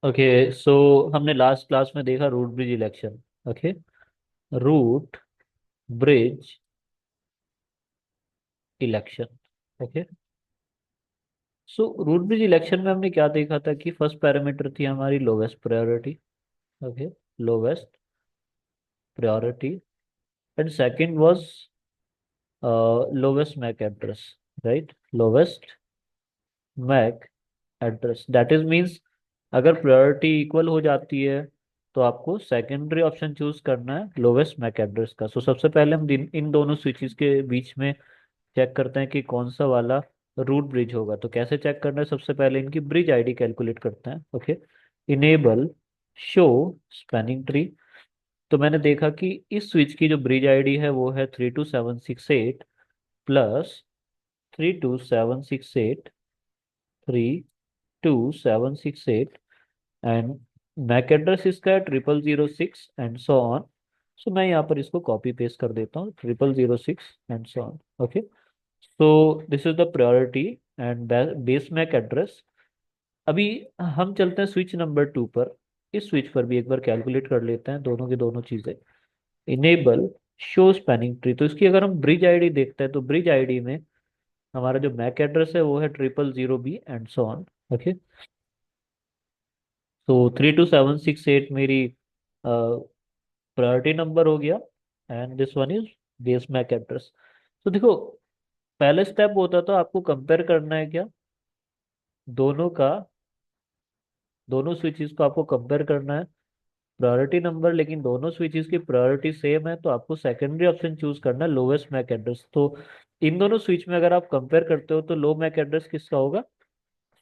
Okay. सो हमने last class में देखा root bridge election. Okay. Root bridge election. Okay. So root bridge election में हमने क्या देखा था कि फर्स्ट पैरामीटर थी हमारी lowest priority. Okay. Lowest priority and second was lowest MAC address. Right. Lowest MAC address that is means अगर priority equal हो जाती है तो आपको सेकेंडरी ऑप्शन चूज करना है लोवेस्ट मैक एड्रेस का। सो सबसे पहले हम इन दोनों स्विचेस के बीच में चेक करते हैं कि कौन सा वाला रूट ब्रिज होगा। तो कैसे चेक करना है, सबसे पहले इनकी ब्रिज आईडी कैलकुलेट करते हैं। Okay. Enable show spanning tree. तो मैंने देखा कि इस स्विच की जो ब्रिज आईडी है वो है 32768 प्लस 32768 32768 एंड मैक एड्रेस इसका है 0006 एंड सो ऑन। सो मैं यहाँ पर इसको कॉपी पेस्ट कर देता हूँ 0006 and so on. Okay. So this is the priority and base MAC address. अभी हम चलते हैं स्विच नंबर 2 पर। इस स्विच पर भी एक बार कैलकुलेट कर लेते हैं दोनों की दोनों चीजें। Enable show spanning tree. तो इसकी अगर हम ब्रिज आईडी देखते हैं तो ब्रिज आईडी में हमारा जो मैक एड्रेस है वो है 000B and so on. Okay. तो 32768 मेरी प्रायोरिटी नंबर हो गया and this one is base MAC address. तो देखो, पहले स्टेप होता था आपको कंपेयर करना है क्या, दोनों का, दोनों स्विचेस को आपको कंपेयर करना है प्रायोरिटी नंबर। लेकिन दोनों स्विचेस की प्रायोरिटी सेम है तो आपको सेकेंडरी ऑप्शन चूज करना है लोवेस्ट मैक एड्रेस। तो इन दोनों स्विच में अगर आप कंपेयर करते हो तो लो मैक एड्रेस किसका होगा,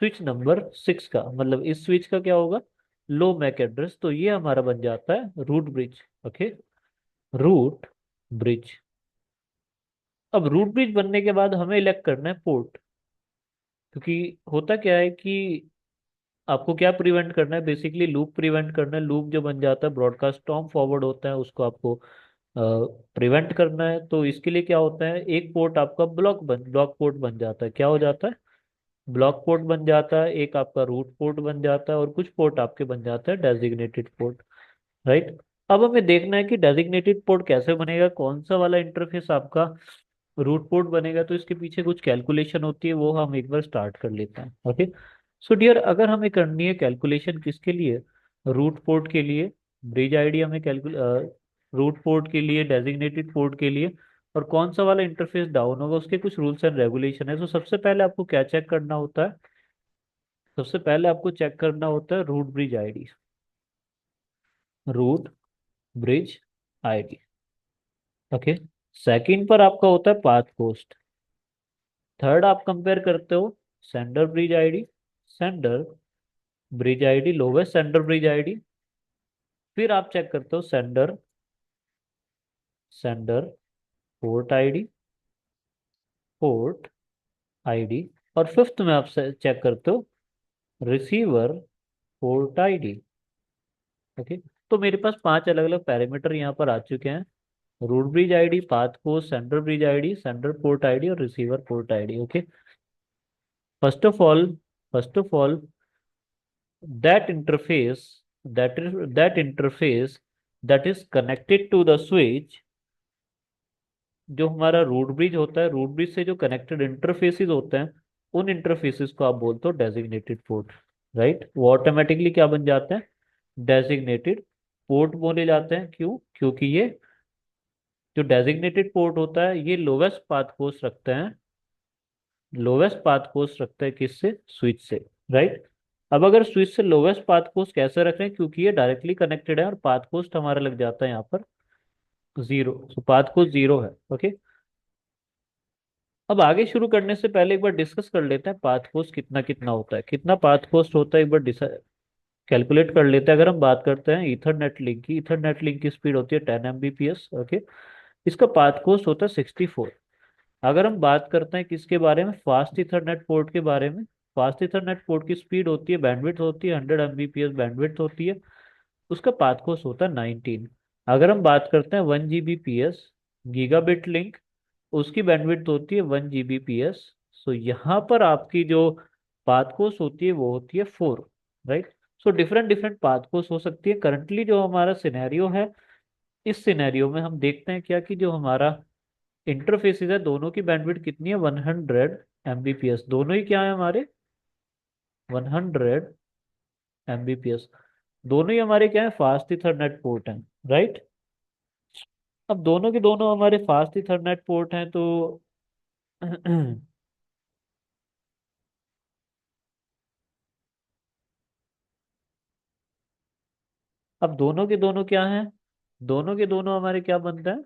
स्विच नंबर 6 का। मतलब इस स्विच का क्या होगा, लो मैक एड्रेस। तो ये हमारा बन जाता है root bridge. Okay. Root bridge. अब रूट ब्रिज बनने के बाद हमें इलेक्ट करना है पोर्ट। क्योंकि होता क्या है कि आपको क्या प्रिवेंट करना है, बेसिकली लूप प्रिवेंट करना है। लूप जो बन जाता है ब्रॉडकास्ट स्टॉर्म फॉरवर्ड होता है उसको आपको प्रिवेंट करना है। तो इसके लिए क्या होता है, एक पोर्ट आपका ब्लॉक पोर्ट बन जाता है। क्या हो जाता है, ब्लॉक पोर्ट बन जाता है। एक आपका रूट पोर्ट बन जाता है और कुछ पोर्ट आपके बन जाता है डेजिग्नेटेड पोर्ट। राइट। अब हमें देखना है कि डेजिग्नेटेड पोर्ट कैसे बनेगा, कौन सा वाला इंटरफेस आपका रूट पोर्ट बनेगा। तो इसके पीछे कुछ कैलकुलेशन होती है, वो हम एक बार स्टार्ट कर लेते हैं। ओके। सो डियर, अगर हमें करनी है कैलकुलेशन किसके लिए, रूट पोर्ट के लिए, ब्रिज आईडी हमें कैलकुल रूट पोर्ट के लिए, डेजिग्नेटेड पोर्ट के लिए, और कौन सा वाला इंटरफेस डाउन होगा उसके कुछ रूल्स एंड रेगुलेशन है। तो सबसे पहले आपको क्या चेक करना होता है, सबसे पहले आपको चेक करना होता है root bridge ID. Root bridge ID. Okay. Second पर आपका होता है पाथ कोस्ट। थर्ड आप कंपेयर करते हो sender bridge ID, sender bridge ID, lowest sender bridge ID. फिर आप चेक करते हो sender sender port ID, port ID. और फिफ्थ में आप चेक करते हो रिसीवर पोर्ट आईडी। ओके। तो मेरे पास पांच अलग अलग पैरामीटर यहाँ पर आ चुके हैं, root bridge ID, path cost, sender bridge ID, sender port ID और receiver port ID. Okay. First of all first of all that interface that interface that is connected to the switch, जो हमारा root bridge होता है, root bridge से जो connected interfaces होते हैं उन इंटरफेसेस को आप बोलते हो डेजिग्नेटेड पोर्ट। राइट। वो ऑटोमेटिकली क्या बन जाते हैं, डेजिग्नेटेड पोर्ट बोले जाते हैं। क्यों, क्योंकि ये जो डेजिग्नेटेड पोर्ट होता है ये लोवेस्ट पाथ कोस्ट रखते हैं, लोवेस्ट पाथ कोस्ट रखते हैं किससे, स्विच से। राइट। अब अगर स्विच से लोवेस्ट पाथ कोस्ट कैसे रख रहे हैं, क्योंकि ये डायरेक्टली कनेक्टेड है और पाथ कोस्ट हमारा लग जाता है यहाँ पर जीरो। तो पाथ कोस्ट जीरो है। ओके। अब आगे शुरू करने से पहले एक बार डिस्कस कर लेते हैं पाथ कोस्ट कितना कितना होता है, कितना पाथ कोस्ट होता है एक बार कैलकुलेट कर लेते हैं। अगर हम बात करते हैं ईथरनेट लिंक की, ईथरनेट लिंक की स्पीड होती है 10 Mbps। ओके। इसका पाथ कोस्ट होता है 64। अगर हम बात करते हैं किसके बारे में, फास्ट इथरनेट पोर्ट के बारे में, फास्ट इथरनेट पोर्ट की स्पीड होती है, बैंडविड्थ होती है 100 Mbps बैंडविड्थ होती है, उसका पाथ कोस्ट होता है 19। अगर हम बात करते हैं 1 Gbps गीगाबिट लिंक, उसकी बैंडविड्थ होती है 1 Gbps। सो यहाँ पर आपकी जो पाथ कोस्ट होती है वो होती है 4। Right. So different different path cost हो सकती है। करंटली जो हमारा सिनेरियो है, इस सिनेरियो में हम देखते हैं क्या कि जो हमारा इंटरफेसेस है दोनों की बैंडविड्थ कितनी है, 100 Mbps। दोनों ही क्या है हमारे, 100 Mbps। दोनों ही हमारे क्या है, फास्ट इथरनेट पोर्ट हैं, राइट। अब दोनों के दोनों हमारे फास्ट इथरनेट पोर्ट हैं तो अब दोनों के दोनों क्या हैं, दोनों के दोनों हमारे क्या बनते हैं,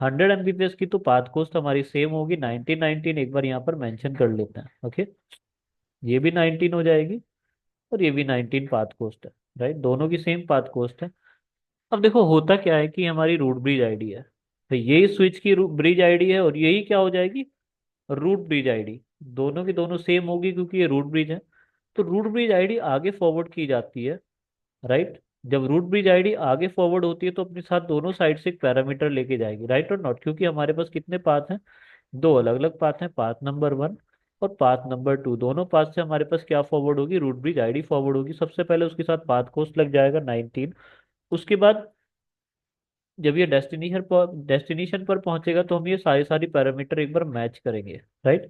100 Mbps की तो पाथ कोस्ट हमारी सेम होगी, 1919 एक बार यहाँ पर मेंशन कर लेते हैं, ओके। ये भी 19 हो जाएगी और ये भी 19 पाथ कोस्ट है, राइट। दोनों की सेम पाथ कोस्ट है। अब देखो होता क्या है कि हमारी रूट ब्रिज आईडी है, तो यही स्विच की ब्रिज आईडी है और यही क्या हो जाएगी, रूट ब्रिज आईडी। दोनों की दोनों सेम होगी क्योंकि ये रूट ब्रिज है। तो रूट ब्रिज आईडी आगे फॉरवर्ड की जाती है, राइट। जब रूट ब्रिज आईडी आगे फॉरवर्ड होती है तो अपने साथ दोनों साइड से एक पैरामीटर लेके जाएगी, राइट और नॉट, क्योंकि हमारे पास कितने पाथ हैं, दो अलग अलग पाथ हैं, पाथ नंबर 1 और पाथ नंबर 2। दोनों पाथ से हमारे पास क्या फॉरवर्ड होगी, रूट ब्रिज आईडी फॉरवर्ड होगी। सबसे पहले उसके साथ पाथ कोस्ट लग जाएगा 19। उसके बाद जब ये डेस्टिनेशन पर पहुंचेगा तो हम ये सारी सारी पैरामीटर एक बार मैच करेंगे, right.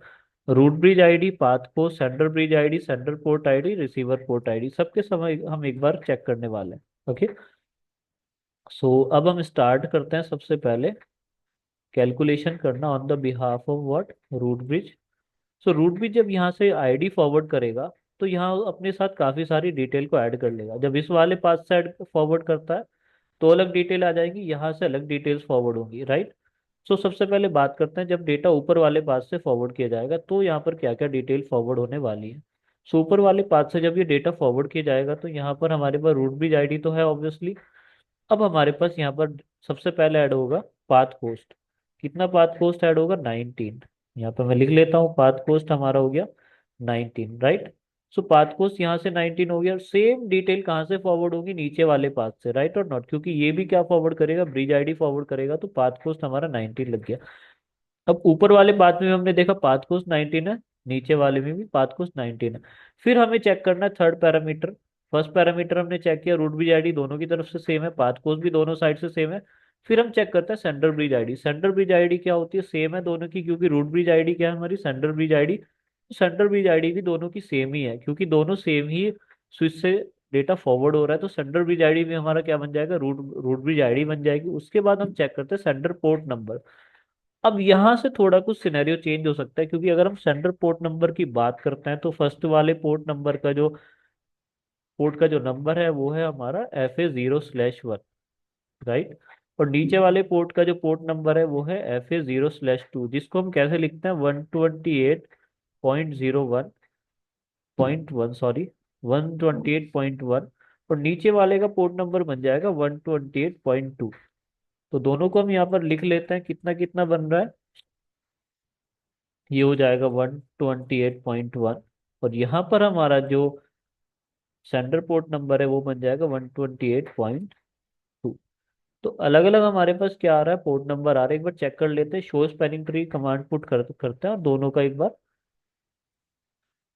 Root bridge ID, path cost, sender bridge ID, sender port ID, receiver port ID, सबके समय हम एक बार चेक करने वाले हैं, ओके। सो अब हम स्टार्ट करते हैं सबसे पहले कैलकुलेशन करना on the behalf of what, root bridge. So root bridge जब यहाँ से आईडी फॉरवर्ड करेगा तो यहाँ अपने साथ काफी सारी डिटेल को ऐड कर लेगा। जब इस वाले पाथ से फॉरवर्ड करता है तो अलग डिटेल आ जाएगी, यहाँ से अलग डिटेल्स फॉरवर्ड होंगी, राइट। सो सबसे पहले बात करते हैं जब डेटा ऊपर वाले पाथ से फॉरवर्ड किया जाएगा तो यहाँ पर क्या क्या डिटेल फॉरवर्ड होने वाली है। सो ऊपर वाले पाथ से जब ये डेटा फॉरवर्ड किया जाएगा तो यहाँ पर हमारे पास रूट ब्रिज आईडी तो है ऑब्वियसली। अब हमारे पास यहाँ पर सबसे पहले ऐड होगा पाथ कोस्ट। कितना पाथ कोस्ट ऐड होगा, 19। यहाँ पर मैं लिख लेता हूँ, पाथ कोस्ट हमारा हो गया 19, राइट। सो पाथ कोस्ट यहाँ से 19 हो गया। सेम डिटेल कहाँ से फॉरवर्ड होगी, नीचे वाले पाथ से, राइट और नॉट, क्योंकि ये भी क्या फॉरवर्ड करेगा, ब्रिज आईडी फॉरवर्ड करेगा। तो पाथ कोस्ट हमारा 19 लग गया। अब ऊपर वाले पाथ में हमने देखा पाथ कोस्ट 19 है, नीचे वाले में भी पाथ कोस्ट 19 है। फिर हमें चेक करना है थर्ड पैरामीटर। फर्स्ट पैरामीटर हमने चेक किया, रूट ब्रिज आईडी दोनों की तरफ से सेम है, पाथ कोस्ट भी दोनों साइड से सेम है। फिर हम चेक करते हैं centre bridge ID. Centre bridge ID क्या होती है, सेम है दोनों की, क्योंकि रूट ब्रिज आईडी क्या है हमारी, centre bridge ID. Centre bridge ID भी दोनों की सेम ही है क्योंकि दोनों सेम ही स्विच से डेटा फॉरवर्ड हो रहा है। तो सेंटर ब्रिज आईडी में हमारा क्या बन जाएगा, रूट रूट ब्रिज आईडी बन जाएगी। उसके बाद हम चेक करते हैं सेंटर पोर्ट नंबर। अब यहाँ से थोड़ा कुछ सिनेरियो चेंज हो सकता है, क्योंकि अगर हम सेंटर पोर्ट नंबर की बात करते हैं तो फर्स्ट वाले पोर्ट का जो नंबर है वो है हमारा FA0/1, राइट। और नीचे वाले पोर्ट का जो पोर्ट नंबर है वो है FA0/2, जिसको हम कैसे लिखते हैं, 128.01.1, सॉरी 128.1। और नीचे वाले का पोर्ट नंबर बन जाएगा 128.2। तो दोनों को हम यहाँ पर लिख लेते हैं, कितना कितना बन रहा है, ये हो जाएगा 128.1। और यहाँ पर हमारा जो सेंडर पोर्ट नंबर है वो बन जाएगा 128.2। तो अलग अलग हमारे पास क्या आ रहा है, पोर्ट नंबर आ रहा है। एक बार चेक कर लेते हैं, show spanning tree command put करते हैं और दोनों का एक बार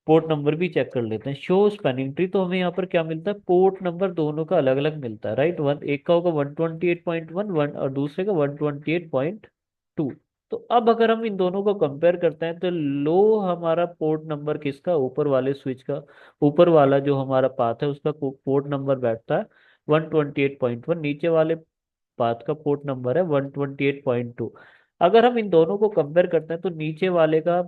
पोर्ट नंबर भी चेक कर लेते हैं। शो स्पैनिंग ट्री तो हमें यहाँ पर क्या मिलता है, पोर्ट नंबर दोनों का अलग अलग मिलता है, राइट। वन एक का होगा 128.1 वन और दूसरे का 128.2। तो अब अगर हम इन दोनों को कंपेयर करते हैं तो लो हमारा पोर्ट नंबर किसका, ऊपर वाले स्विच का, ऊपर वाला जो हमारा पाथ है उसका पोर्ट नंबर बैठता है 128.1। नीचे वाले पाथ का पोर्ट नंबर है 128.2। अगर हम इन दोनों को कंपेयर करते हैं तो नीचे वाले का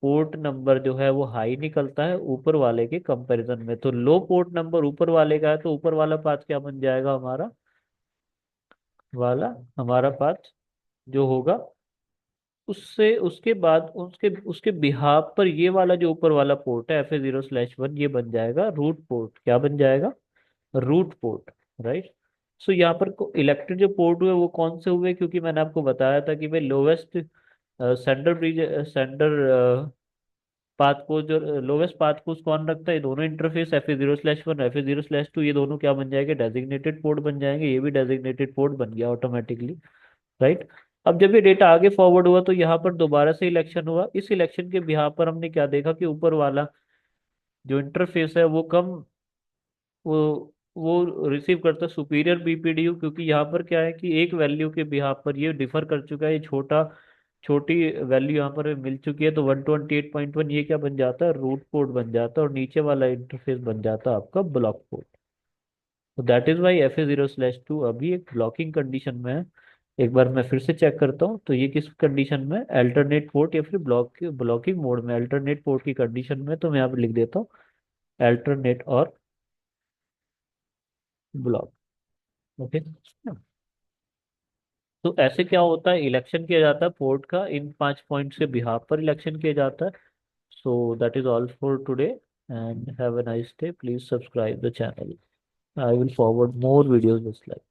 पोर्ट नंबर जो है वो हाई निकलता है ऊपर वाले के कंपैरिजन में। तो लो पोर्ट नंबर ऊपर वाले का है तो ऊपर वाला पाथ क्या बन जाएगा हमारा, वाला हमारा पाथ जो होगा उससे उसके बाद उसके उसके बिहाफ पर ये वाला जो ऊपर वाला पोर्ट है FA0/1, ये बन जाएगा रूट पोर्ट। क्या बन जाएगा, रूट पोर्ट, राइट। सो यहाँ पर इलेक्टेड जो पोर्ट हुए वो कौन से हुए, क्योंकि मैंने आपको बताया था कि भाई lowest sender bridge sender path को जो लोवेस्ट पाथ को कौन रखता है, ये दोनों इंटरफेस FA0/1 FA0/2 ये दोनों क्या बन जाएंगे, डेजिग्नेटेड पोर्ट बन जाएंगे। ये भी डेजिग्नेटेड पोर्ट बन गया ऑटोमेटिकली, राइट। अब जब ये डेटा आगे फॉरवर्ड हुआ तो यहाँ पर दोबारा से इलेक्शन हुआ। इस इलेक्शन के बिहाफ पर हमने क्या देखा कि ऊपर वाला जो इंटरफेस है वो कम वो रिसीव करता है सुपीरियर बीपीडीयू, क्योंकि यहाँ पर क्या है कि एक वैल्यू के बिहाफ पर ये डिफर कर चुका है, ये छोटी वैल्यू यहाँ पर मिल चुकी है, तो 128.1 ये क्या बन जाता है, रूट पोर्ट बन जाता है, और नीचे वाला इंटरफेस बन जाता है आपका ब्लॉक पोर्ट। तो दैट इज वाई FA0/2 अभी एक ब्लॉकिंग कंडीशन में है। एक बार मैं फिर से चेक करता हूँ, तो ये किस कंडीशन में, अल्टरनेट पोर्ट या फिर ब्लॉकिंग मोड में, अल्टरनेट पोर्ट की कंडीशन में। तो मैं यहाँ पे लिख देता हूँ अल्टरनेट और ब्लॉक। ओके। तो ऐसे क्या होता है, इलेक्शन किया जाता है पोर्ट का, इन 5 पॉइंट्स के बिहाफ पर इलेक्शन किया जाता है। So that is all for today, and have a nice day. Please subscribe the channel. I will forward more videos just like